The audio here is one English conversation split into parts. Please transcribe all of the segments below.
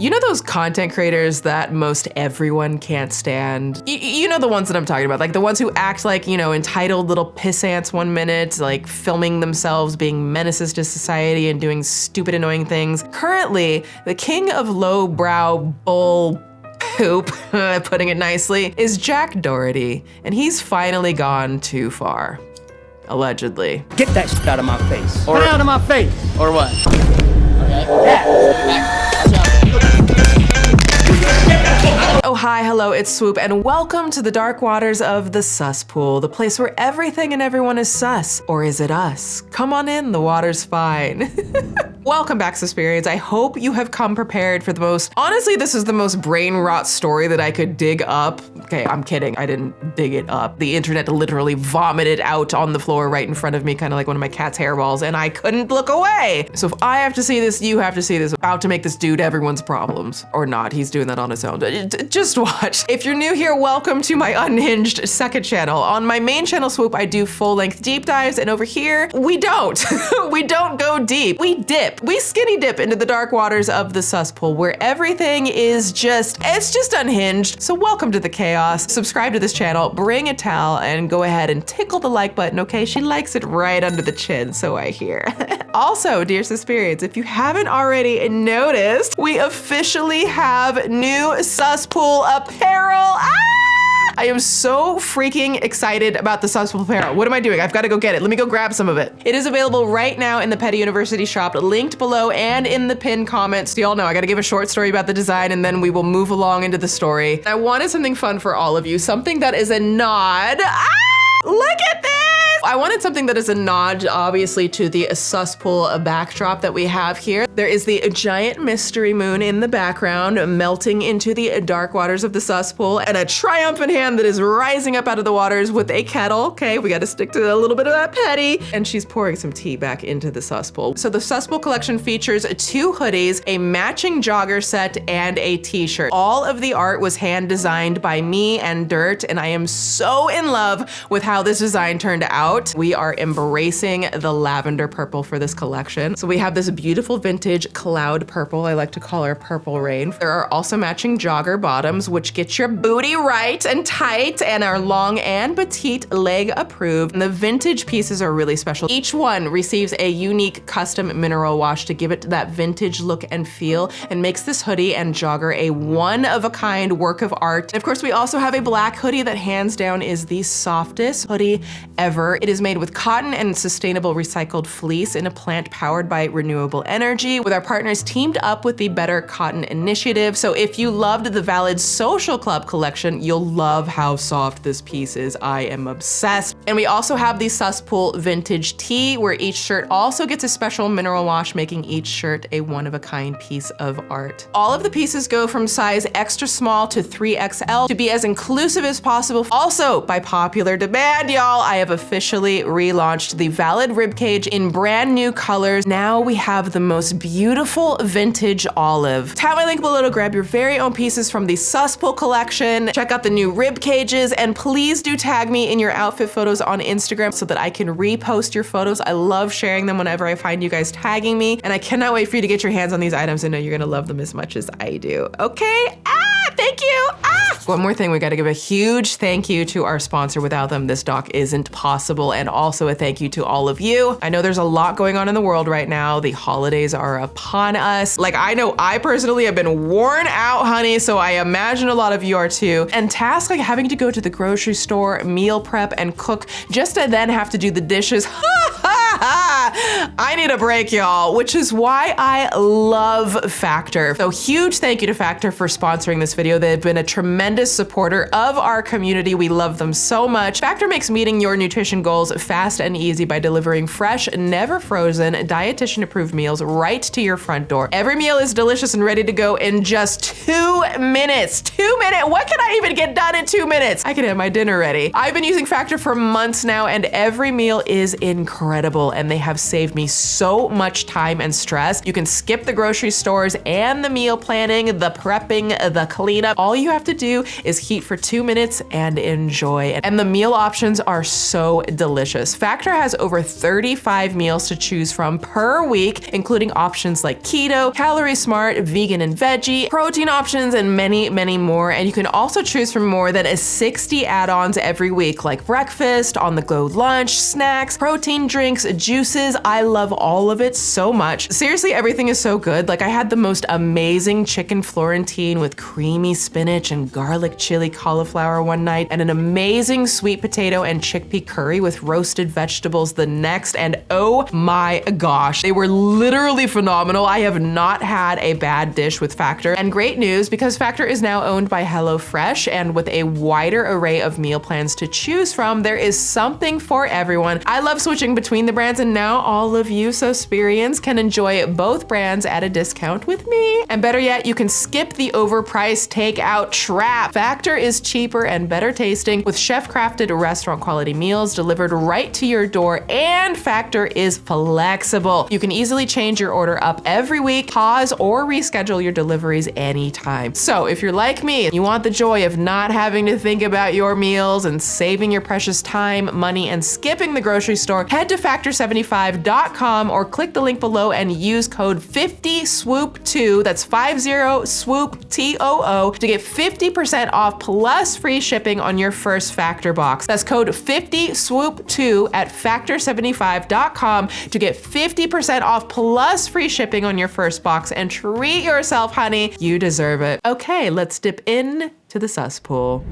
You know those content creators that most everyone can't stand? You know the ones that I'm talking about, like the ones who act like, you know, entitled little pissants 1 minute, like filming themselves being menaces to society and doing stupid, annoying things. Currently, the king of lowbrow bull poop, putting it nicely, is Jack Doherty, and he's finally gone too far. Allegedly. Get that shit out of my face. Or out of my face. Or what? Okay. Yeah. Oh, hi, hello, it's Swoop, and welcome to the dark waters of the Suspool, the place where everything and everyone is sus. Or is it us? Come on in, the water's fine. Welcome back, Suspirians. I hope you have come prepared for the most, honestly, this is the most brain rot story that I could dig up. Okay, I'm kidding, I didn't dig it up. The internet literally vomited out on the floor right in front of me, kind of like one of my cat's hairballs, and I couldn't look away. So if I have to see this, you have to see this. About to make this dude everyone's problems. Or not, he's doing that on his own. Just watch. If you're new here, welcome to my unhinged second channel. On my main channel, Swoop, I do full-length deep dives, and over here, we don't. We don't go deep. We dip. We skinny dip into the dark waters of the Suspool, where everything is it's just unhinged. So welcome to the chaos. Subscribe to this channel, bring a towel, and go ahead and tickle the like button, okay? She likes it right under the chin, so I hear. Also, dear Suspirians, if you haven't already noticed, we officially have new Suspool apparel. I am so freaking excited about the Suspool apparel. What am I doing? I've got to go get it. Let me go grab some of it. It is available right now in the Petty University shop, linked below and in the pinned comments. Y'all know I got to give a short story about the design, and then we will move along into the story. I wanted something fun for all of you, something that is a nod. Look at this! I wanted something that is a nod, obviously, to the Suspool backdrop that we have here. There is the giant mystery moon in the background, melting into the dark waters of the Suspool, and a triumphant hand that is rising up out of the waters with a kettle. Okay, we gotta stick to a little bit of that petty. And she's pouring some tea back into the Suspool. So the Suspool collection features 2 hoodies, a matching jogger set, and a t-shirt. All of the art was hand designed by me and Dirt, and I am so in love with how this design turned out. We are embracing the lavender purple for this collection. So we have this beautiful vintage cloud purple. I like to call her Purple Rain. There are also matching jogger bottoms, which get your booty right and tight and are long and petite leg approved. And the vintage pieces are really special. Each one receives a unique custom mineral wash to give it that vintage look and feel, and makes this hoodie and jogger a one-of-a-kind work of art. And of course, we also have a black hoodie that hands down is the softest hoodie ever. It is made with cotton and sustainable recycled fleece in a plant powered by renewable energy, with our partners teamed up with the Better Cotton Initiative. So if you loved the Valid Social Club collection, you'll love how soft this piece is. I am obsessed. And we also have the Suspool vintage tee, where each shirt also gets a special mineral wash, making each shirt a one-of-a-kind piece of art. All of the pieces go from size extra small to 3XL to be as inclusive as possible. Also, by popular demand, y'all, I have officially relaunched the Valid ribcage in brand new colors. Now we have the most beautiful vintage olive. Tap my link below to grab your very own pieces from the Suspool collection. Check out the new rib cages, and please do tag me in your outfit photos on Instagram so that I can repost your photos. I love sharing them whenever I find you guys tagging me, and I cannot wait for you to get your hands on these items. I know you're gonna love them as much as I do. Okay? Thank you. One more thing, we gotta give a huge thank you to our sponsor. Without them, this doc isn't possible. And also a thank you to all of you. I know there's a lot going on in the world right now. The holidays are upon us. Like, I know I personally have been worn out, honey, so I imagine a lot of you are too. And tasks like having to go to the grocery store, meal prep, and cook, just to then have to do the dishes. I need a break, y'all, which is why I love Factor. So huge thank you to Factor for sponsoring this video. They've been a tremendous supporter of our community. We love them so much. Factor makes meeting your nutrition goals fast and easy by delivering fresh, never frozen, dietitian approved meals right to your front door. Every meal is delicious and ready to go in just 2 minutes. 2 minutes? What can I even get done in 2 minutes? I can have my dinner ready. I've been using Factor for months now, and every meal is incredible. incredible, and they have saved me so much time and stress. You can skip the grocery stores and the meal planning, the prepping, the cleanup. All you have to do is heat for 2 minutes and enjoy. And the meal options are so delicious. Factor has over 35 meals to choose from per week, including options like keto, calorie smart, vegan and veggie, protein options, and many, many more. And you can also choose from more than 60 add-ons every week, like breakfast, on-the-go lunch, snacks, protein drinks, juices. I love all of it so much. Seriously, everything is so good. Like, I had the most amazing chicken Florentine with creamy spinach and garlic chili cauliflower one night, and an amazing sweet potato and chickpea curry with roasted vegetables the next, and oh my gosh, they were literally phenomenal. I have not had a bad dish with Factor. And great news, because Factor is now owned by HelloFresh, and with a wider array of meal plans to choose from, there is something for everyone. I love switching between the brands, and now all of you Susperians can enjoy both brands at a discount with me. And better yet, you can skip the overpriced takeout trap. Factor is cheaper and better tasting, with chef-crafted restaurant quality meals delivered right to your door, and Factor is flexible. You can easily change your order up every week, pause or reschedule your deliveries anytime. So if you're like me, you want the joy of not having to think about your meals and saving your precious time, money, and skipping the grocery store, head to factor75.com or click the link below and use code 50swoop2, that's 50swoop2, to get 50% off plus free shipping on your first Factor box. That's code 50swoop2 at factor75.com to get 50% off plus free shipping on your first box, and treat yourself, honey. You deserve it. Okay, let's dip in to the cesspool.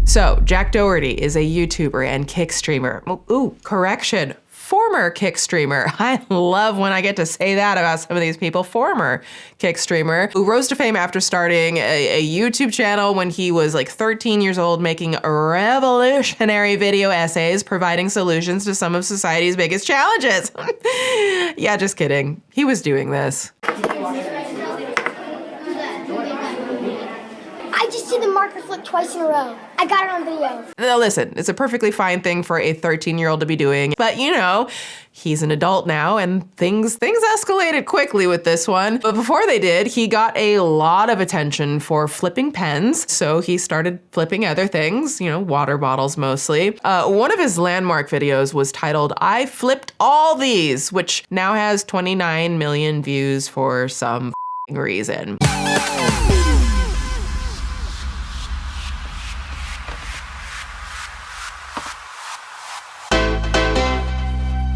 So, Jack Doherty is a YouTuber and kick streamer. Ooh, correction. Former kick streamer. I love when I get to say that about some of these people. Former kick streamer who rose to fame after starting a YouTube channel when he was like 13 years old, making revolutionary video essays providing solutions to some of society's biggest challenges. Yeah, just kidding. He was doing this. I just did the marker flip twice in a row. I got it on video. Now listen, it's a perfectly fine thing for a 13-year-old to be doing, but you know, he's an adult now, and things escalated quickly with this one. But before they did, he got a lot of attention for flipping pens, so he started flipping other things, you know, water bottles mostly. One of his landmark videos was titled, "I Flipped All These," which now has 29 million views for some reason.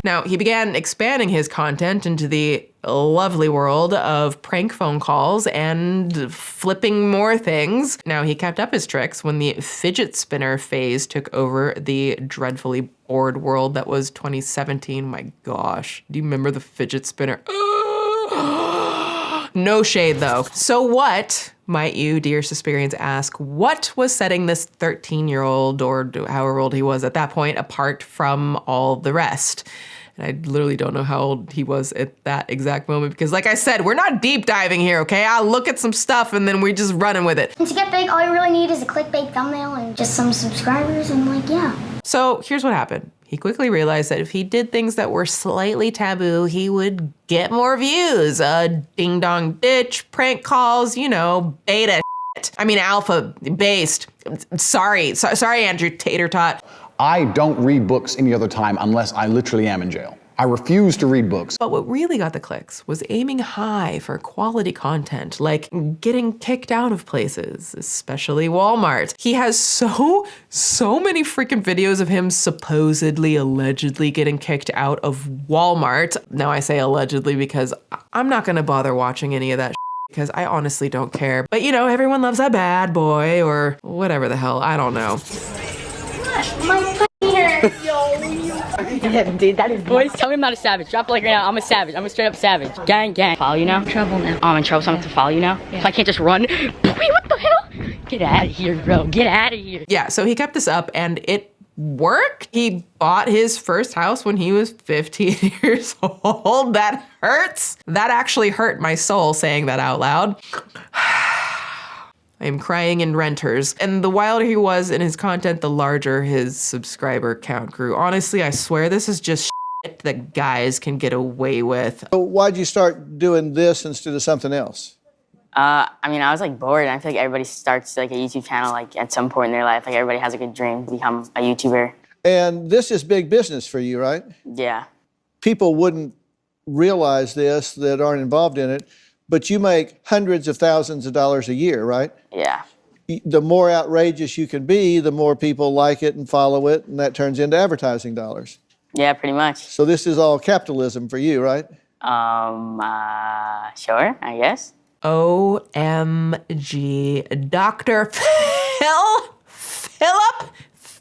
Now, he began expanding his content into the lovely world of prank phone calls and flipping more things. Now, he kept up his tricks when the fidget spinner phase took over the dreadfully bored world that was 2017. My gosh, do you remember the fidget spinner? No shade though. So what, might you, dear Susperians, ask, what was setting this 13-year-old, or however old he was at that point, apart from all the rest? And I literally don't know how old he was at that exact moment, because like I said, we're not deep diving here, okay? I'll look at some stuff and then we're just running with it. And to get big, all you really need is a clickbait thumbnail and just some subscribers, and like, yeah. So here's what happened. He quickly realized that if he did things that were slightly taboo, he would get more views. Ding dong ditch, prank calls, you know, beta shit. I mean, alpha based. Sorry, Andrew Tater Tot. I don't read books any other time unless I literally am in jail. I refuse to read books. But what really got the clicks was aiming high for quality content, like getting kicked out of places, especially Walmart. He has so many freaking videos of him supposedly, allegedly getting kicked out of Walmart. Now I say allegedly because I'm not gonna bother watching any of that because I honestly don't care. But you know, everyone loves a bad boy or whatever the hell, I don't know. My pussy hurts. Yeah, dude, that is boys. Tell me I'm not a savage. Drop it like right now. I'm a savage. I'm a straight up savage. Gang. Follow you now? I'm in trouble now. I'm in trouble, so I'm to follow you now? Yeah. So I can't just run? Wait, what the hell? Get out of here, bro. Get out of here. Yeah, so he kept this up and it worked. He bought his first house when he was 15 years old. That hurts. That actually hurt my soul saying that out loud. I am crying in renters. And the wilder he was in his content, the larger his subscriber count grew. Honestly, I swear this is just shit that guys can get away with. So why'd you start doing this instead of something else? I mean, I was like bored. I feel like everybody starts like a YouTube channel like at some point in their life. Like everybody has like a dream to become a YouTuber. And this is big business for you, right? Yeah. People wouldn't realize this that aren't involved in it, but you make hundreds of thousands of dollars a year, right? Yeah. The more outrageous you can be, the more people like it and follow it, and that turns into advertising dollars. Yeah, pretty much. So this is all capitalism for you, right? Sure, I guess. OMG. Dr.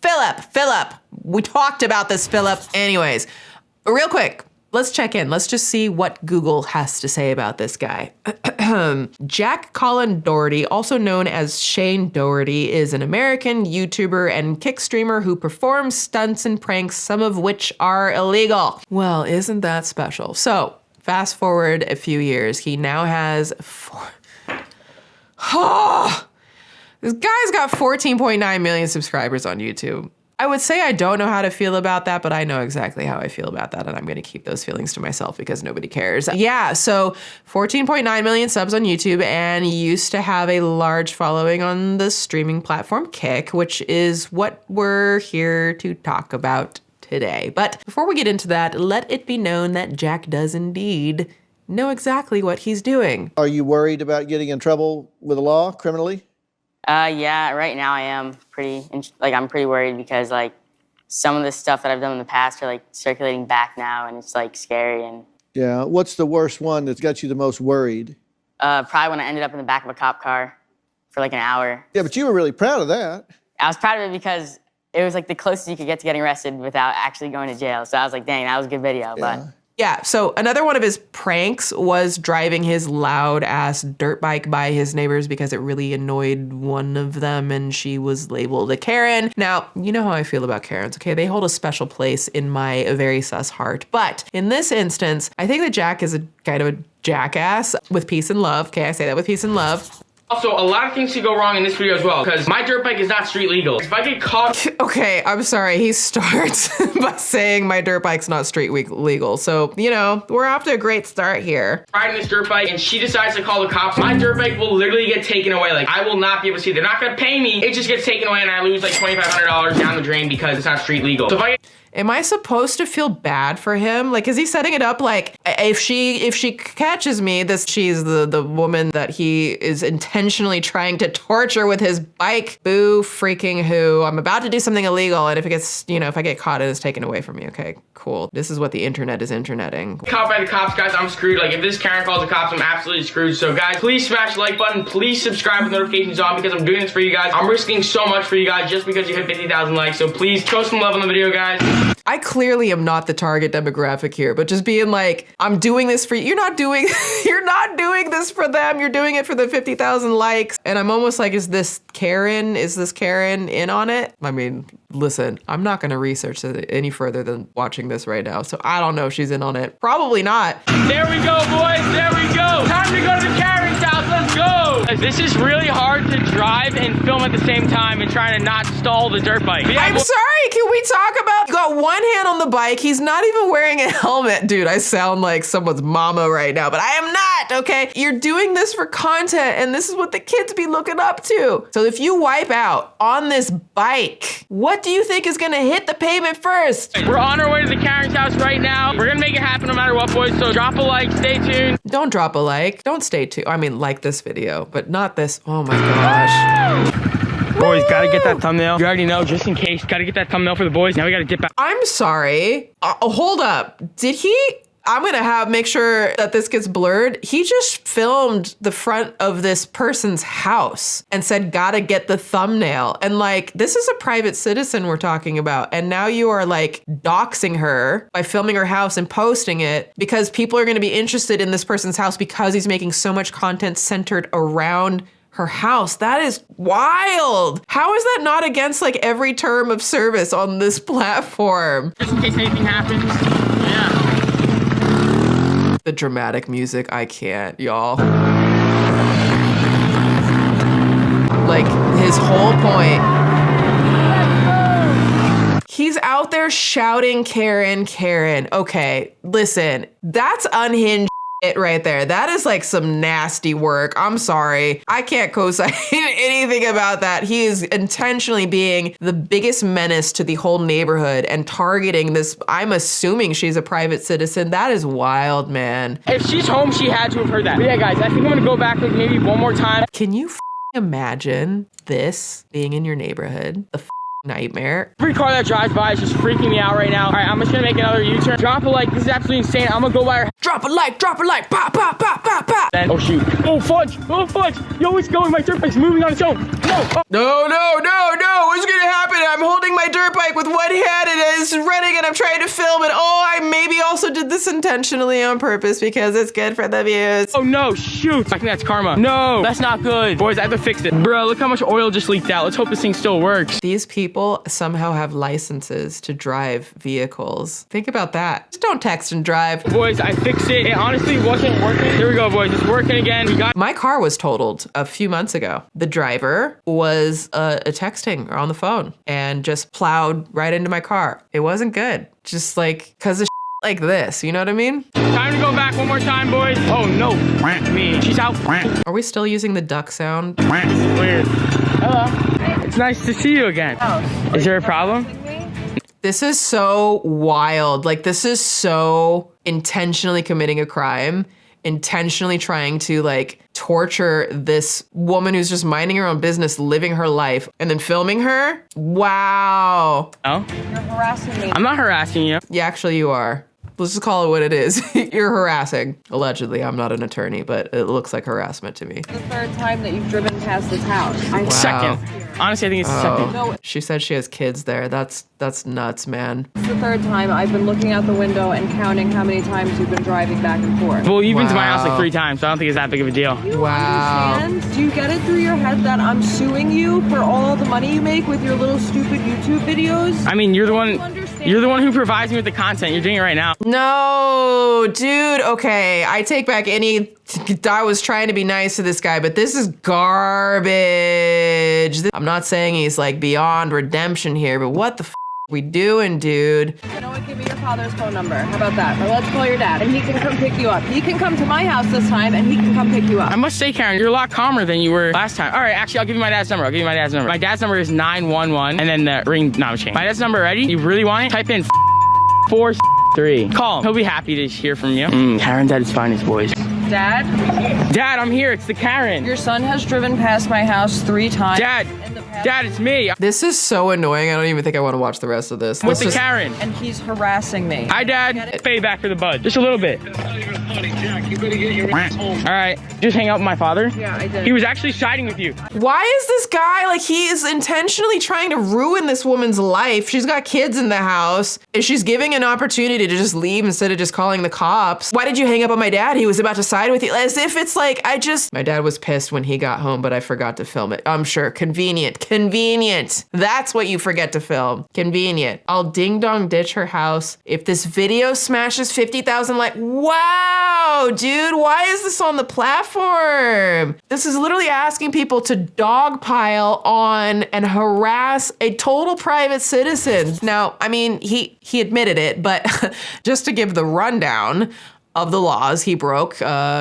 Philip. We talked about this, Philip. Anyways, real quick, let's check in. Let's just see what Google has to say about this guy. Jack Colin Doherty, also known as Shane Doherty, is an American YouTuber and kick streamer who performs stunts and pranks, some of which are illegal. Well, isn't that special? So, fast forward a few years, he now has this guy's got 14.9 million subscribers on YouTube. I would say I don't know how to feel about that, but I know exactly how I feel about that, and I'm gonna keep those feelings to myself because nobody cares. Yeah, so 14.9 million subs on YouTube, and he used to have a large following on the streaming platform Kick, which is what we're here to talk about today. But before we get into that, let it be known that Jack does indeed know exactly what he's doing. Are you worried about getting in trouble with the law criminally? Yeah, right now I am I'm pretty worried because like some of the stuff that I've done in the past are like circulating back now, and it's like scary. And Yeah, what's the worst one that's got you the most worried? probably when I ended up in the back of a cop car for like an hour. Yeah, but you were really proud of that. I was proud of it because it was like the closest you could get to getting arrested without actually going to jail. So I was like, dang, that was a good video. But Yeah, so another one of his pranks was driving his loud ass dirt bike by his neighbors because it really annoyed one of them, and she was labeled a Karen. Now, you know how I feel about Karens, okay? They hold a special place in my very sus heart. But in this instance, I think that Jack is a kind of a jackass with peace and love. Okay, I say that with peace and love. Also, a lot of things could go wrong in this video as well, because my dirt bike is not street legal. If I get caught... Okay, I'm sorry. He starts by saying my dirt bike's not street legal. So, you know, we're off to a great start here. Riding this dirt bike and she decides to call the cops, my dirt bike will literally get taken away. Like, I will not be able to see it. They're not going to pay me. It just gets taken away and I lose like $2,500 down the drain because it's not street legal. So if I... Am I supposed to feel bad for him? Like, is he setting it up like, if she catches me, she's the woman that he is intentionally trying to torture with his bike? Boo freaking who. I'm about to do something illegal, and if it gets, if I get caught, it is taken away from me. Okay, cool. This is what the internet is interneting. Caught by the cops, guys, I'm screwed. Like, if this Karen calls the cops, I'm absolutely screwed. So guys, please smash the like button. Please subscribe with notifications on because I'm doing this for you guys. I'm risking so much for you guys just because you hit 50,000 likes. So please show some love on the video, guys. I clearly am not the target demographic here, but just being like, I'm doing this for you. You're not doing this for them. You're doing it for the 50,000 likes. And I'm almost like, is this Karen in on it? I mean, listen, I'm not going to research it any further than watching this right now. So I don't know if she's in on it. Probably not. There we go, boys. There we go. Time to go to the Karen's house. Let's go. This is really hard to drive and film at the same time and trying to not stall the dirt bike. I'm sorry. Can we talk about, you got one hand on the bike. He's not even wearing a helmet. Dude, I sound like someone's mama right now, but I am not, okay? You're doing this for content, and this is what the kids be looking up to. So if you wipe out on this bike, what do you think is gonna hit the pavement first? We're on our way to the Karen's house right now. We're gonna make it happen no matter what, boys, so drop a like, stay tuned. Don't drop a like. Don't stay tuned. I mean, like this video, but not this. Oh my gosh. Boys, gotta get that thumbnail. You already know, just in case. Gotta get that thumbnail for the boys. Now we gotta dip out. I'm sorry. Hold up. Did he? I'm gonna make sure that this gets blurred. He just filmed the front of this person's house and said, gotta get the thumbnail. And like, this is a private citizen we're talking about. And now you are like doxing her by filming her house and posting it because people are gonna be interested in this person's house because he's making so much content centered around her house. That is wild. How is that not against like every term of service on this platform? Just in case anything happens. Yeah. The dramatic music, I can't, y'all. Like, his whole point. He's out there shouting, Karen, Karen. Okay, listen, that's unhinged shit right there. That is like some nasty work. I'm sorry. I can't co-sign anything about that. He is intentionally being the biggest menace to the whole neighborhood and targeting this. I'm assuming she's a private citizen. That is wild, man. If she's home, she had to have heard that. But yeah, guys, I think I'm gonna go back like maybe one more time. Can you imagine this being in your neighborhood? The nightmare. Every car that drives by is just freaking me out right now. All right, I'm just gonna make another U-turn. Drop a like. This is absolutely insane. I'm gonna go by her. Drop a like, pop, pop, pop, pop, pop. Then, oh shoot. Oh fudge. Oh fudge. Yo, it's going. My dirt bike's moving on its own. No. Oh. No. What's gonna happen? I'm holding my dirt bike with one hand and it's running and I'm trying to film it. Oh, I maybe also did this intentionally on purpose because it's good for the views. Oh no, shoot. I think that's karma. No, that's not good. Boys, I have to fix it. Bro, look how much oil just leaked out. Let's hope this thing still works. These people somehow have licenses to drive vehicles. Think about that. Just don't text and drive. Boys, I fixed it. It honestly wasn't working. Here we go, boys. It's working again. We got My car was totaled a few months ago. The driver was texting or on the phone and just plowed right into my car. It wasn't good. Just like, cause of like this, you know what I mean? time to go back one more time, boys. Oh no, me. She's out. Are we still using the duck sound? This is weird. Hello. It's nice to see you again. Is there a problem? This is so wild. Like, this is so intentionally committing a crime, intentionally trying to like torture this woman who's just minding her own business, living her life, and then filming her. Wow. Oh? You're harassing me. I'm not harassing you. Yeah, actually you are. Let's just call it what it is. You're harassing. Allegedly, I'm not an attorney, but it looks like harassment to me. The third time that you've driven past this house. Wow. Second. Honestly, I think it's the second. No, She said she has kids there. That's nuts, man. it's the third time I've been looking out the window and counting how many times you've been driving back and forth. Well, you've been to my house Wow. like 3 times, so I don't think it's that big of a deal. You Wow. understand? Do you get it through your head that I'm suing you for all the money you make with your little stupid YouTube videos? I mean, you're the one. understand? You're the one who provides me with the content. You're doing it right now. No, dude. Okay, I take back any. I was trying to be nice to this guy, but this is garbage. I'm not saying he's like beyond redemption here, but what the we doing, dude? You know what? Give me your father's phone number. How about that? Or let's call your dad, and he can come pick you up. He can come to my house this time, and he can come pick you up. I must say, Karen, you're a lot calmer than you were last time. All right, actually, I'll give you my dad's number. My dad's number is 911, and then the ring. No, I'm changing. My dad's number ready? You really want it? Type in 43. Call him. He'll be happy to hear from you. Karen's at his finest, boys. Dad, Dad, I'm here. It's the Karen. your son has driven past my house 3 times. Dad, in the past, Dad, it's me. This is so annoying. I don't even think I want to watch the rest of this. I'm with Let's the just- Karen. and he's harassing me. Hi, Dad. Pay back for the bud. Just a little bit. All right. Just hang out with my father. Yeah, I did. He was actually siding with you. Why is this guy like he is intentionally trying to ruin this woman's life? She's got kids in the house and she's giving an opportunity to just leave instead of just calling the cops. Why did you hang up on my dad? He was about to side with you. As if it's like, my dad was pissed when he got home, but I forgot to film it. I'm sure. Convenient. That's what you forget to film. Convenient. I'll ding dong ditch her house. If this video smashes 50,000 likes, wow, dude, why is this on the platform? This is literally asking people to dogpile on and harass a total private citizen. Now, I mean, he admitted it, but just to give the rundown of the laws he broke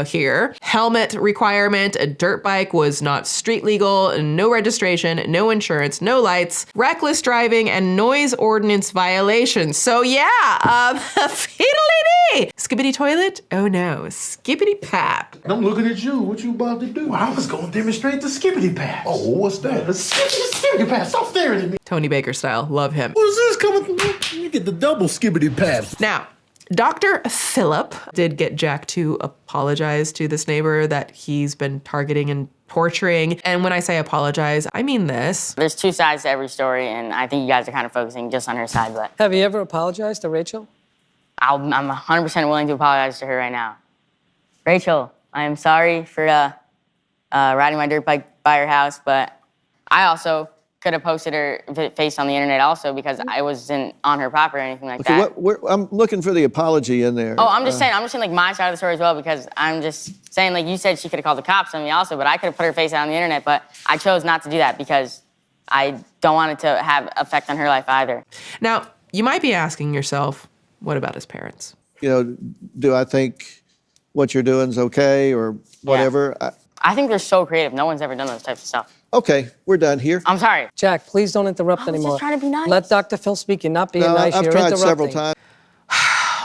here. Helmet requirement, a dirt bike was not street legal, no registration, no insurance, no lights, reckless driving, and noise ordinance violations. So yeah, fiddly-dee! Skibbity toilet? Oh no, skibbity pap. I'm looking at you. What you about to do? I was going to demonstrate the skibbity pass. Oh, what's that? The skibbity pass. Stop staring at me. Tony Baker style, love him. What's this coming from? You get the double skibbity pass. Now, Dr. Phillip did get Jack to apologize to this neighbor that he's been targeting and torturing. And when I say apologize, I mean this. There's 2 sides to every story, and I think you guys are kind of focusing just on her side, but Have you ever apologized to Rachel? I'm 100% willing to apologize to her right now. Rachel, I am sorry for riding my dirt bike by your house, but I also could have posted her face on the internet also because I wasn't on her property or anything like Okay, that. I'm looking for the apology in there. Oh, I'm just saying like my side of the story as well because I'm just saying like you said she could have called the cops on me also, but I could have put her face out on the internet, but I chose not to do that because I don't want it to have effect on her life either. Now, you might be asking yourself, what about his parents? You know, do I think what you're doing is okay or whatever? Yeah. I think they're so creative. No one's ever done those types of stuff. Okay, we're done here. I'm sorry. Jack, please don't interrupt anymore. I was just trying to be nice. Let Dr. Phil speak. You're not being nice. I've You're tried interrupting. several times.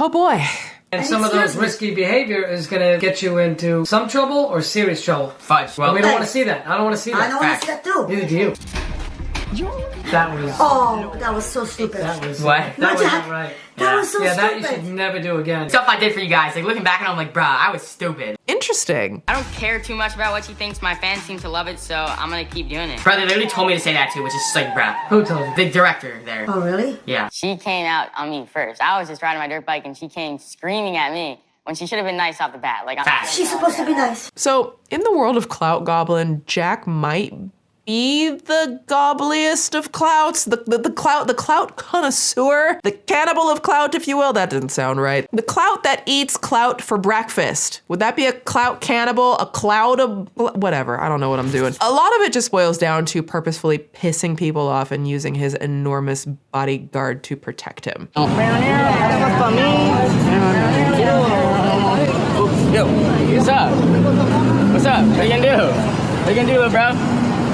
Oh boy. And some of those risky behavior is going to get you into some trouble or serious trouble. Fudge. Well, we don't want to see that. I don't want to see that. I don't want to see that too. Neither do you. That was... Oh, that was so stupid. That was... What? That was not right. That was so stupid. Yeah, that you should never do again. Stuff I did for you guys, like looking back and I'm like, bruh, I was stupid. Interesting. I don't care too much about what she thinks. My fans seem to love it, so I'm gonna keep doing it. Brother, they literally told me to say that too, which is just like, bruh. Who told you? The director there. Oh, really? Yeah. She came out on me first. I was just riding my dirt bike and she came screaming at me when she should have been nice off the bat. Like, She's supposed to be nice. So, in the world of Clout Goblin, Jack might be the gobbliest of clouts, the clout connoisseur, the cannibal of clout, if you will. That didn't sound right. The clout that eats clout for breakfast. Would that be a clout cannibal? A cloud of whatever? I don't know what I'm doing. A lot of it just boils down to purposefully pissing people off and using his enormous bodyguard to protect him. Yo, what's up? What's up? What you gonna do? What you gonna do, little bro?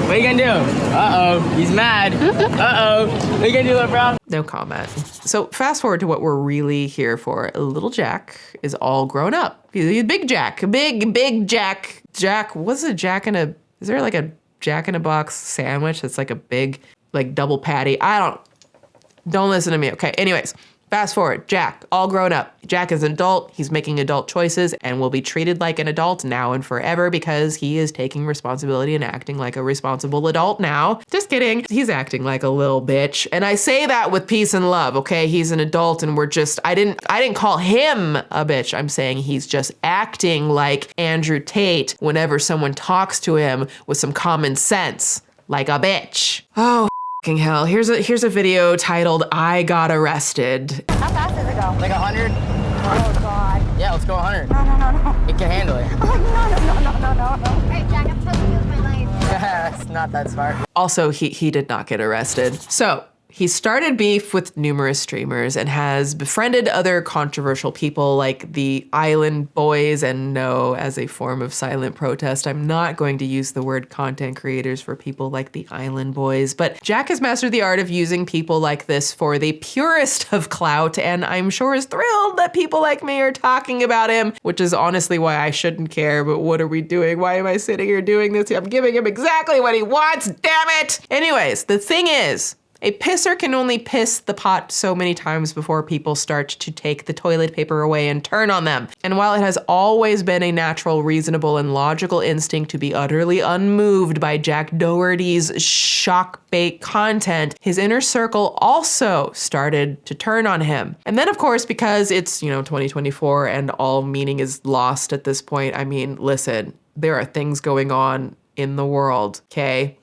What you gonna do? Uh-oh, he's mad. Uh-oh, what you gonna do, little bro? No comment. So fast forward to what we're really here for. Little Jack is all grown up. He's big Jack, big Jack. Jack, what's a Jack in a, is there like a Jack in a Box sandwich that's like a big, like double patty? Don't listen to me, okay? Anyways. Fast forward, Jack, all grown up. Jack is an adult, he's making adult choices and will be treated like an adult now and forever because he is taking responsibility and acting like a responsible adult now. Just kidding, he's acting like a little bitch. And I say that with peace and love, okay? He's an adult and we're just, I didn't call him a bitch. I'm saying he's just acting like Andrew Tate whenever someone talks to him with some common sense, like a bitch. Oh, f***ing hell. Here's a video titled, I Got Arrested. How fast does it go? Like 100. Oh, God. Yeah, let's go 100. No. It can handle it. Oh, no. Hey, Jack, I'm trusting you with my life. That's not that smart. Also, he did not get arrested. So he started beef with numerous streamers and has befriended other controversial people like the Island Boys. And no, as a form of silent protest, I'm not going to use the word content creators for people like the Island Boys. But Jack has mastered the art of using people like this for the purest of clout, and I'm sure is thrilled that people like me are talking about him, which is honestly why I shouldn't care. But what are we doing? Why am I sitting here doing this? I'm giving him exactly what he wants, damn it! Anyways, the thing is, a pisser can only piss the pot so many times before people start to take the toilet paper away and turn on them. And while it has always been a natural, reasonable, and logical instinct to be utterly unmoved by Jack Doherty's shock bait content, his inner circle also started to turn on him. And then, of course, because it's, 2024 and all meaning is lost at this point, I mean, listen, there are things going on in the world, okay?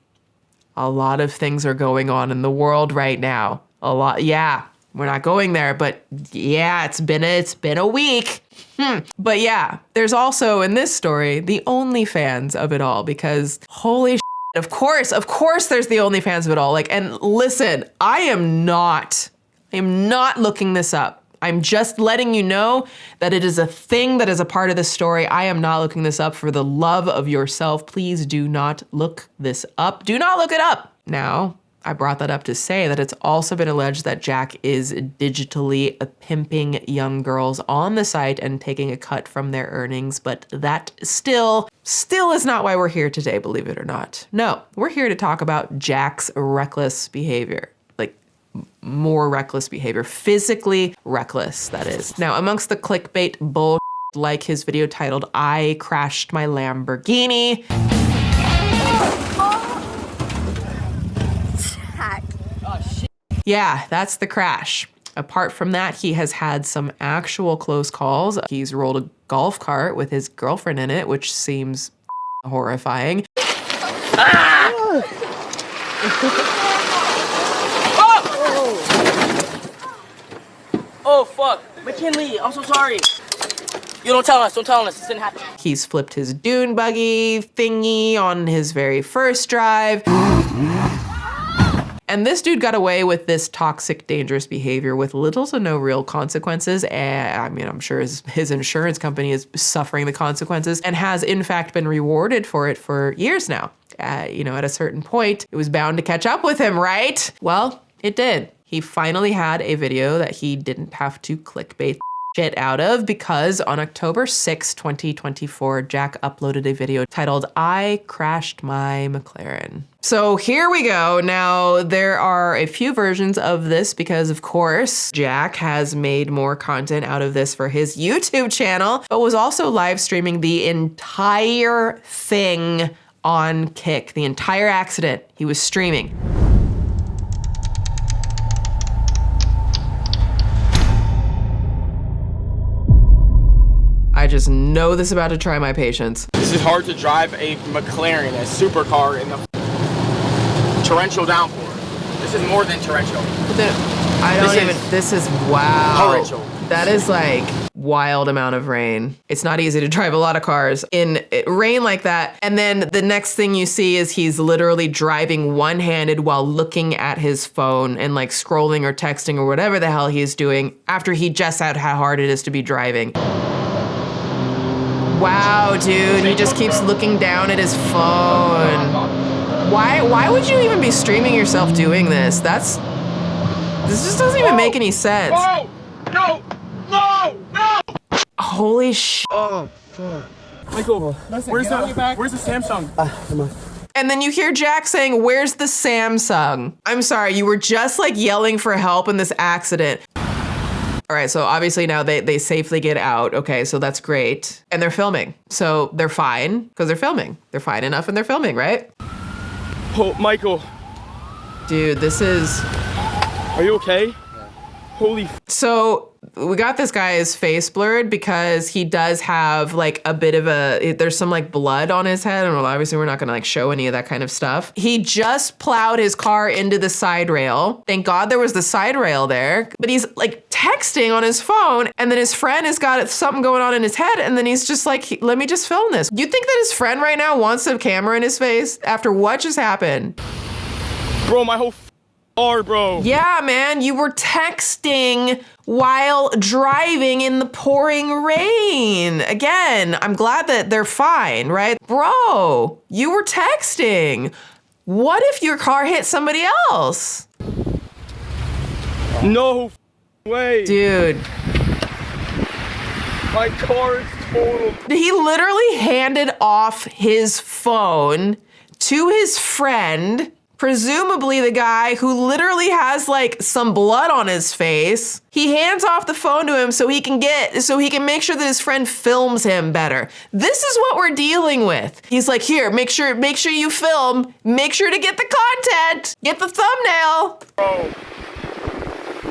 A lot of things are going on in the world right now. A lot, yeah. We're not going there, but yeah, it's been a week. But yeah, there's also in this story the OnlyFans of it all because holy shit, of course there's the OnlyFans of it all. And listen, I am not looking this up. I'm just letting you know that it is a thing that is a part of the story. I am not looking this up. For the love of yourself, please do not look this up. Do not look it up. Now, I brought that up to say that it's also been alleged that Jack is digitally pimping young girls on the site and taking a cut from their earnings, but that still is not why we're here today, believe it or not. No, we're here to talk about Jack's reckless behavior. More reckless behavior, physically reckless, that is. Now, amongst the clickbait bull like his video titled, I Crashed My Lamborghini. Jack. Oh, shit. Yeah, that's the crash. Apart from that, he has had some actual close calls. He's rolled a golf cart with his girlfriend in it, which seems horrifying. Oh, fuck. McKinley, I'm so sorry. You don't tell us. Don't tell us. This didn't happen. He's flipped his dune buggy thingy on his very first drive. And this dude got away with this toxic, dangerous behavior with little to no real consequences. And I mean, I'm sure his insurance company is suffering the consequences and has in fact been rewarded for it for years now. You know, at a certain point, it was bound to catch up with him, right? Well, it did. He finally had a video that he didn't have to clickbait shit out of, because on October 6, 2024, Jack uploaded a video titled, "I Crashed My McLaren." So here we go. Now, there are a few versions of this because, of course, Jack has made more content out of this for his YouTube channel, but was also live streaming the entire thing on Kick, the entire accident. He was streaming. I just know this is about to try my patience. This is hard to drive a McLaren, a supercar, in the torrential downpour. This is more than torrential. This is wow. Torrential. That is like wild amount of rain. It's not easy to drive a lot of cars in rain like that. And then the next thing you see is he's literally driving one-handed while looking at his phone and like scrolling or texting or whatever the hell he's doing after he just said how hard it is to be driving. Wow, dude, he just keeps looking down at his phone. Why would you even be streaming yourself doing this? This just doesn't even make any sense. No! Holy shit. Oh, fuck. Michael, where's the Samsung? Come on. And then you hear Jack saying, "Where's the Samsung?" I'm sorry, you were just like yelling for help in this accident. All right, so obviously now they safely get out. Okay, so that's great. And they're filming. So they're fine because they're filming. They're fine enough and they're filming, right? Oh, Michael. Dude, this is... Are you okay? Holy... So we got this guy's face blurred because he does have like a bit of there's some like blood on his head, and obviously we're not gonna like show any of that kind of stuff. He just plowed his car into the side rail. Thank God there was the side rail there, but he's like texting on his phone, and then his friend has got something going on in his head, and then he's just like, let me just film this. You think that his friend right now wants a camera in his face after what just happened? Bro, my whole car, bro. Yeah, man, you were texting while driving in the pouring rain. Again, I'm glad that they're fine, right? Bro, you were texting. What if your car hit somebody else? No way. Dude. My car is total. He literally handed off his phone to his friend, presumably the guy who literally has like some blood on his face. He hands off the phone to him so he can make sure that his friend films him better. This is what we're dealing with. He's like, here, make sure you film, make sure to get the content, get the thumbnail. Bro.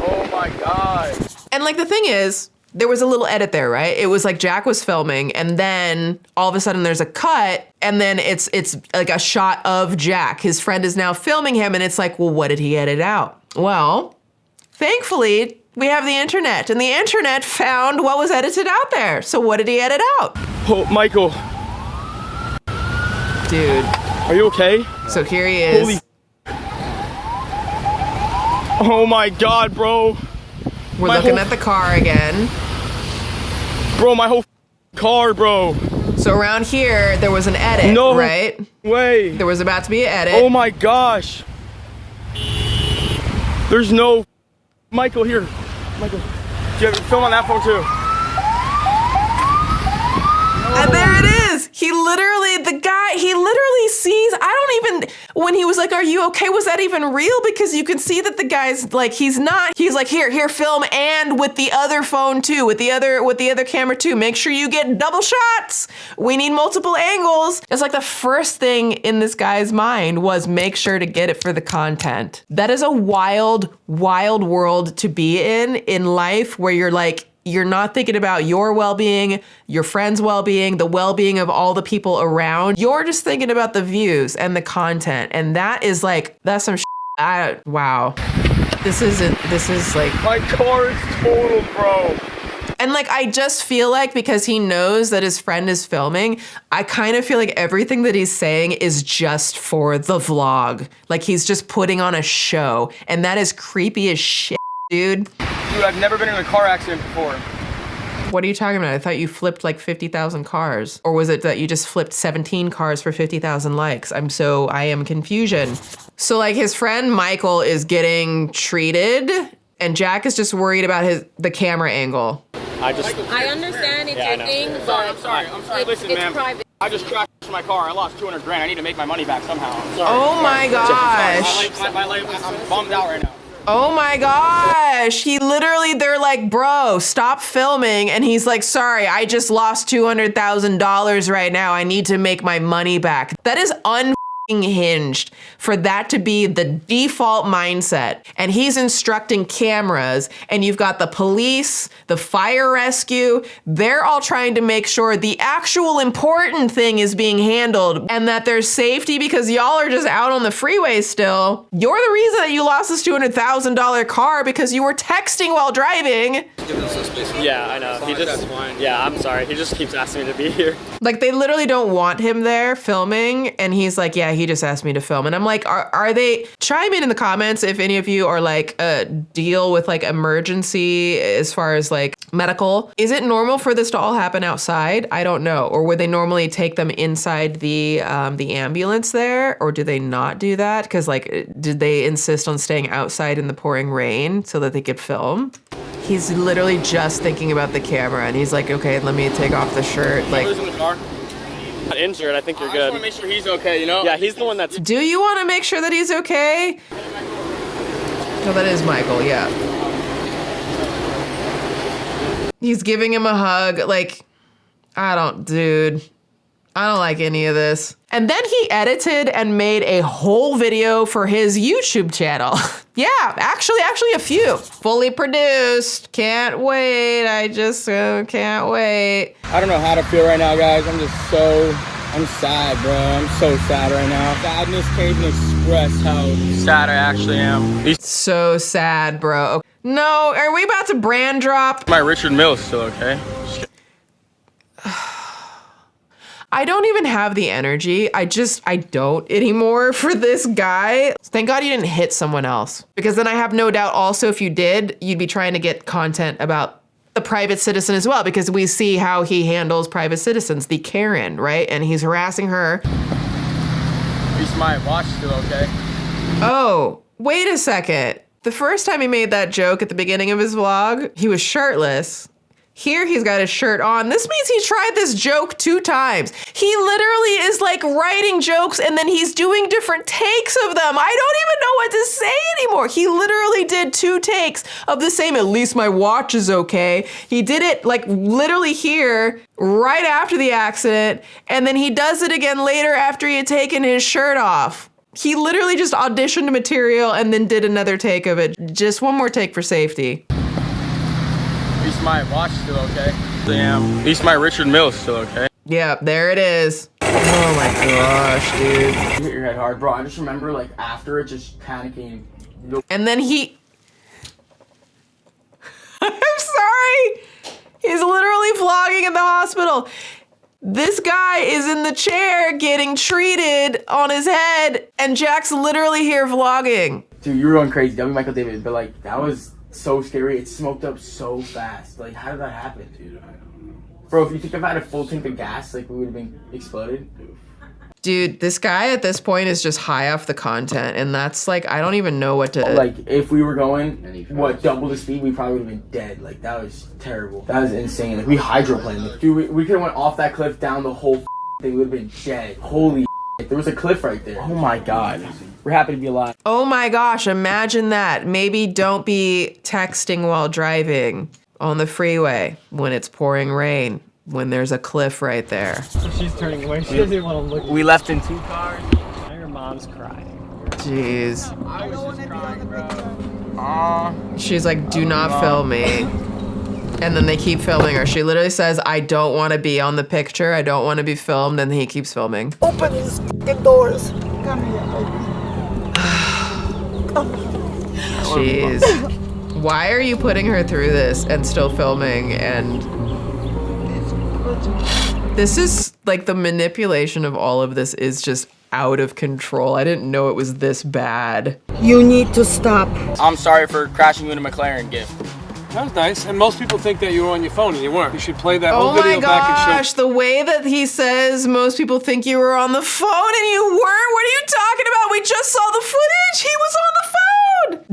Oh my God. And like the thing is, there was a little edit there, right? It was like Jack was filming, and then all of a sudden there's a cut, and then it's like a shot of Jack. His friend is now filming him, and it's like, well, what did he edit out? Well, thankfully, we have the internet, and the internet found what was edited out there. So what did he edit out? Oh, Michael. Dude. Are you okay? So here he is. Holy. Oh my God, bro. We're looking at the car again. Bro, my whole car, bro. So around here, there was an edit, right? Way. There was about to be an edit. Oh my gosh. There's no... Michael, here. Michael, do you have film on that phone too? And there it is. He literally sees, when he was like, are you okay? Was that even real? Because you can see that the guy's like, he's like, here, film, and with the other phone too, with the other camera too. Make sure you get double shots. We need multiple angles. It's like the first thing in this guy's mind was make sure to get it for the content. That is a wild, wild world to be in life, where you're like, you're not thinking about your well-being, your friend's well-being, the well-being of all the people around. You're just thinking about the views and the content. And that is like, that's some wow. This is like... My car is total, bro. And like, I just feel like because he knows that his friend is filming, I kind of feel like everything that he's saying is just for the vlog. Like he's just putting on a show. And that is creepy as shit, dude. Dude, I've never been in a car accident before. What are you talking about? I thought you flipped like 50,000 cars. Or was it that you just flipped 17 cars for 50,000 likes? I am confusion. So like his friend Michael is getting treated and Jack is just worried about the camera angle. I understand it's your thing, but I'm sorry. Listen, it's ma'am. private. I just crashed my car. I lost 200 grand. I need to make my money back somehow. I'm sorry. Oh my gosh. I'm bummed out right now. Oh my gosh. They're like, bro, stop filming. And he's like, sorry, I just lost $200,000 right now. I need to make my money back. That is unhinged for that to be the default mindset. And he's instructing cameras and you've got the police, the fire rescue. They're all trying to make sure the actual important thing is being handled and that there's safety because y'all are just out on the freeway still. You're the reason that you lost this $200,000 car because you were texting while driving. Yeah, I know. Yeah, I'm sorry. He just keeps asking me to be here. Like they literally don't want him there filming and he's like, yeah, he just asked me to film. And I'm like, are they, chime in the comments if any of you are like deal with like emergency as far as like medical. Is it normal for this to all happen outside? I don't know. Or would they normally take them inside the ambulance there? Or do they not do that? Because like, did they insist on staying outside in the pouring rain so that they could film? He's literally just thinking about the camera and he's like, okay, let me take off the shirt. Like, Who's in the car? Not injured. I think you're good. I just want to make sure he's okay, you know? Yeah, he's the one that's... do you want to make sure that he's okay? No, that is Michael, yeah. He's giving him a hug. Like, I don't like any of this. And then he edited and made a whole video for his YouTube channel. Yeah, actually a few. Fully produced. Can't wait. I just can't wait. I don't know how to feel right now, guys. I'm sad, bro. I'm so sad right now. Sadness can't even express how sad I actually am. So sad, bro. No, are we about to brand drop? My Richard Mills still okay? I don't even have the energy. I don't anymore for this guy. Thank God you didn't hit someone else. Because then I have no doubt also if you did, you'd be trying to get content about the private citizen as well, because we see how he handles private citizens, the Karen, right? And he's harassing her. At least my watch still okay. Oh, wait a second. The first time he made that joke at the beginning of his vlog, he was shirtless. Here he's got his shirt on. This means he tried this joke 2 times. He literally is like writing jokes and then he's doing different takes of them. I don't even know what to say anymore. He literally did 2 takes of the same, at least my watch is okay. He did it like literally here right after the accident. And then he does it again later after he had taken his shirt off. He literally just auditioned material and then did another take of it. Just one more take for safety. At least my watch still okay. Damn. At least my Richard Mills still okay. Yeah, there it is. Oh my gosh, dude. You hit your head hard, bro. I just remember like after it just panicking. And then I'm sorry. He's literally vlogging in the hospital. This guy is in the chair getting treated on his head and Jack's literally here vlogging. Dude, you were going crazy. W. Michael David, but like that was so scary. It smoked up so fast. Like, how did that happen, dude? I don't know. Bro, if I had a full tank of gas, like, we would have been exploded. Dude, this guy at this point is just high off the content, and that's like, I don't even know what to... Like, if we were going, double the speed, we probably would have been dead. Like, that was terrible. That was insane. Like, we hydroplaned. Like, dude, we could have went off that cliff down the whole thing. We would have been dead. Holy shit. There was a cliff right there. Oh my God. We're happy to be alive. Oh my gosh, imagine that. Maybe don't be texting while driving on the freeway when it's pouring rain, when there's a cliff right there. She's turning away. She doesn't even want to look. We left in 2 cars. Now your mom's crying. Jeez. I was just crying, bro. She's like, do not film me. And then they keep filming her. She literally says, I don't want to be on the picture. I don't want to be filmed. And he keeps filming. Open these doors. Come here, baby. jeez. Why are you putting her through this and still filming? And this is like the manipulation of all of this is just out of control. I didn't know it was this bad. You need to stop. I'm sorry for crashing you in a McLaren gift. That was nice. And most people think that you were on your phone and you weren't. You should play that whole Oh video my back and gosh, the way that he says most people think you were on the phone and you weren't. What are you talking about? We just saw the footage. He was on the phone.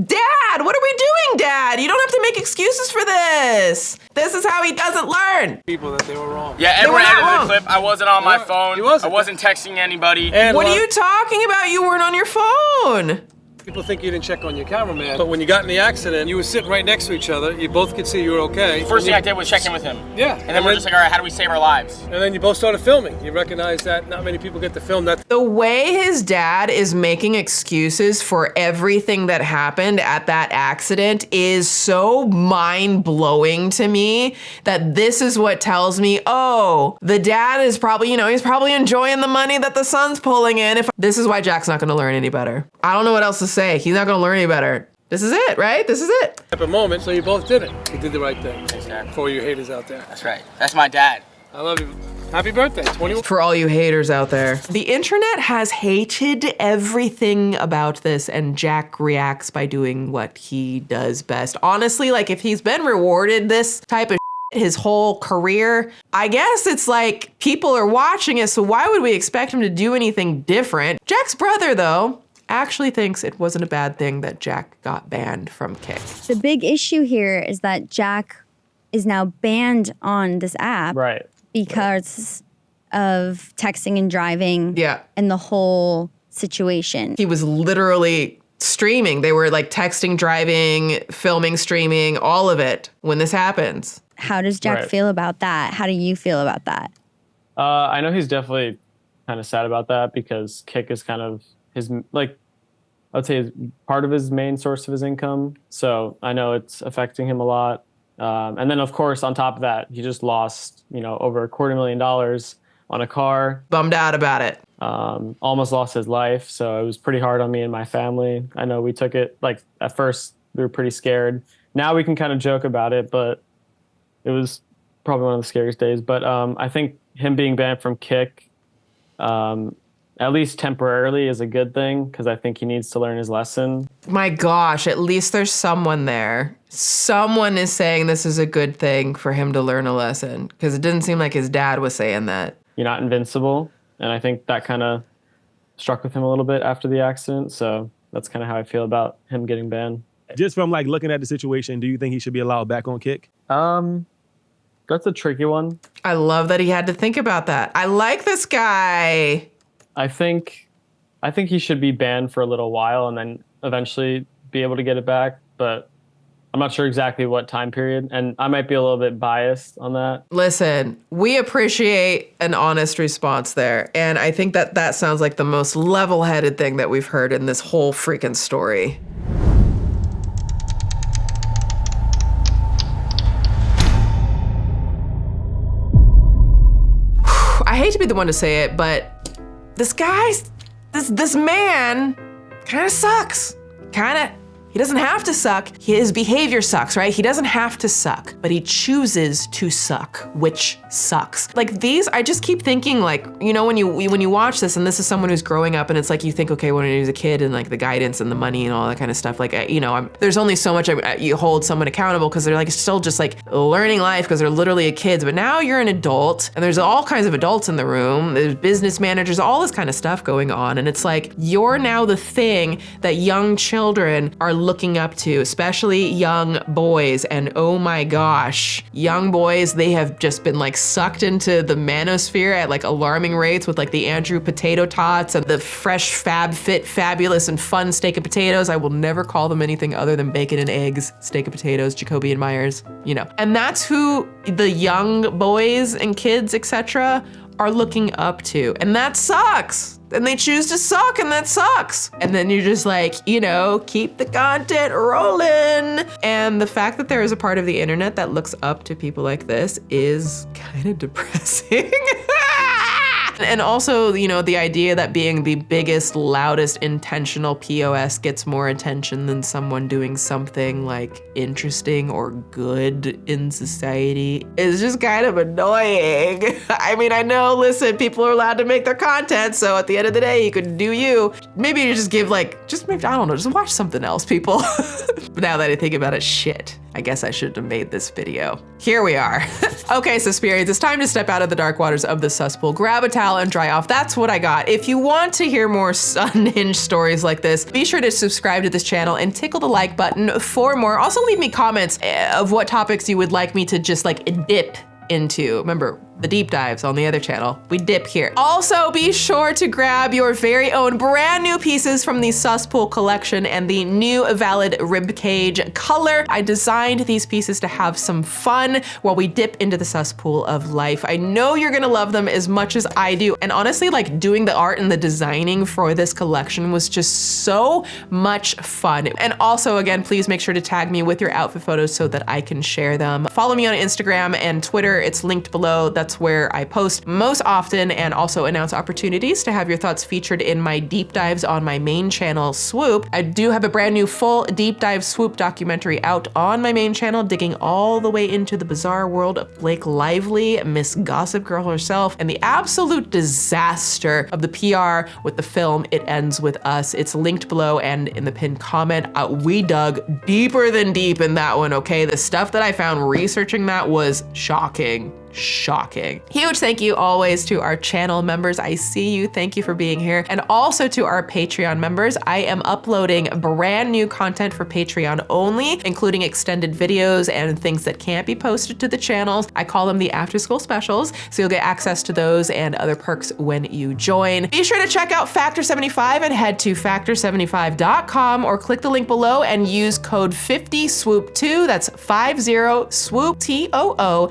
Dad, what are we doing, Dad? You don't have to make excuses for this. This is how he doesn't learn. people that they were wrong. Yeah, They were everyone not edited the wrong. clip. I wasn't on my phone. You wasn't. I wasn't texting anybody. And What are you talking about? You weren't on your phone. people think you didn't check on your cameraman. But when you got in the accident, you were sitting right next to each other. You both could see you were okay. First thing I did was check in with him. Yeah. And then we're just like, all right, how do we save our lives? And then you both started filming. You recognize that not many people get to film that. The way his dad is making excuses for everything that happened at that accident is so mind-blowing to me that this is what tells me, oh, the dad is probably, he's probably enjoying the money that the son's pulling in. This is why Jack's not gonna learn any better. I don't know what else to say. He's not gonna learn any better. This is it, right? This is it. Type of moment, so you both did it. You did the right thing. Thanks, Dad. For you haters out there. That's right. That's my dad. I love you. Happy birthday, 21. For all you haters out there. The internet has hated everything about this, and Jack reacts by doing what he does best. Honestly, like if he's been rewarded this type of his whole career, I guess it's like people are watching it, so why would we expect him to do anything different? Jack's brother, though, actually thinks it wasn't a bad thing that Jack got banned from Kick. The big issue here is that Jack is now banned on this app. Right. Because of texting and driving. Yeah. And the whole situation. He was literally streaming. They were like texting, driving, filming, streaming, all of it when this happens. How does Jack feel about that? How do you feel about that? I know he's definitely kind of sad about that because Kick is kind of his, like, I'd say part of his main source of his income. So I know it's affecting him a lot. And then, of course, on top of that, he just lost, over $250,000 on a car. Bummed out about it. Almost lost his life. So it was pretty hard on me and my family. I know we took it, like, at first we were pretty scared. Now we can kind of joke about it, but it was probably one of the scariest days. But I think him being banned from Kick, at least temporarily, is a good thing because I think he needs to learn his lesson. My gosh, at least there's someone there. Someone is saying this is a good thing for him to learn a lesson because it didn't seem like his dad was saying that. You're not invincible. And I think that kind of struck with him a little bit after the accident. So that's kind of how I feel about him getting banned. Just from like looking at the situation, do you think he should be allowed back on Kick? That's a tricky one. I love that he had to think about that. I like this guy. I think he should be banned for a little while and then eventually be able to get it back. But I'm not sure exactly what time period. And I might be a little bit biased on that. Listen, we appreciate an honest response there. And I think that sounds like the most level-headed thing that we've heard in this whole freaking story. I hate to be the one to say it, but this man kind of sucks. He doesn't have to suck. His behavior sucks, right? He doesn't have to suck, but he chooses to suck, which sucks. Like these, I just keep thinking like, when you watch this and this is someone who's growing up and it's like you think, okay, when he was a kid and like the guidance and the money and all that kind of stuff, like, there's only so much you hold someone accountable because they're like still just like learning life because they're literally kids. But now you're an adult and there's all kinds of adults in the room. There's business managers, all this kind of stuff going on. And it's like, you're now the thing that young children are looking up to, especially young boys. And oh my gosh, young boys, they have just been like sucked into the manosphere at like alarming rates with like the Andrew potato tots and the fresh, fab, fit, fabulous, and fun steak and potatoes. I will never call them anything other than bacon and eggs, steak and potatoes, Jacoby and Myers, And that's who the young boys and kids, etc., are looking up to. And that sucks. And they choose to suck, and that sucks. And then you're just like, keep the content rolling. And the fact that there is a part of the internet that looks up to people like this is kind of depressing. And also, you know, the idea that being the biggest, loudest, intentional POS gets more attention than someone doing something like interesting or good in society is just kind of annoying. I mean, I know, listen, people are allowed to make their content, so at the end of the day, you could do you. Maybe you just give like, just maybe, I don't know, just watch something else, people. But now that I think about it, shit, I guess I shouldn't have made this video. Here we are. Okay, Suspirians, it's time to step out of the dark waters of the cesspool, grab a towel and dry off. That's what I got. If you want to hear more unhinged stories like this, be sure to subscribe to this channel and tickle the like button for more. Also leave me comments of what topics you would like me to just like dip into. Remember, the deep dives on the other channel, we dip here. Also, be sure to grab your very own brand new pieces from the Suspool collection and the new valid ribcage color. I designed these pieces to have some fun while we dip into the cesspool of life. I know you're gonna love them as much as I do. And honestly, like doing the art and the designing for this collection was just so much fun. And also, again, please make sure to tag me with your outfit photos so that I can share them. Follow me on Instagram and Twitter. It's linked below. That's where I post most often and also announce opportunities to have your thoughts featured in my deep dives on my main channel, Swoop. I do have a brand new full deep dive Swoop documentary out on my main channel, digging all the way into the bizarre world of Blake Lively, Miss Gossip Girl herself, and the absolute disaster of the PR with the film It Ends With Us. It's linked below and in the pinned comment. We dug deeper than deep in that one, okay? The stuff that I found researching that was shocking. Shocking. Huge thank you always to our channel members. I see you. Thank you for being here. And also to our Patreon members. I am uploading brand new content for Patreon only, including extended videos and things that can't be posted to the channels. I call them the after school specials. So you'll get access to those and other perks when you join. Be sure to check out Factor75 and head to factor75.com or click the link below and use code 50swoop2. That's 50swoop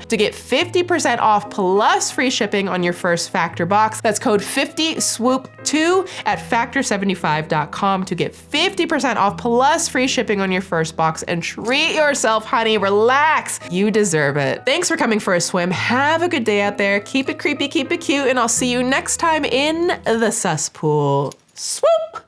to get 50% off plus free shipping on your first Factor box. That's code 50swoop2 at factor75.com to get 50% off plus free shipping on your first box, and treat yourself, honey. Relax. You deserve it. Thanks for coming for a swim. Have a good day out there. Keep it creepy, keep it cute, and I'll see you next time in the cesspool. Swoop!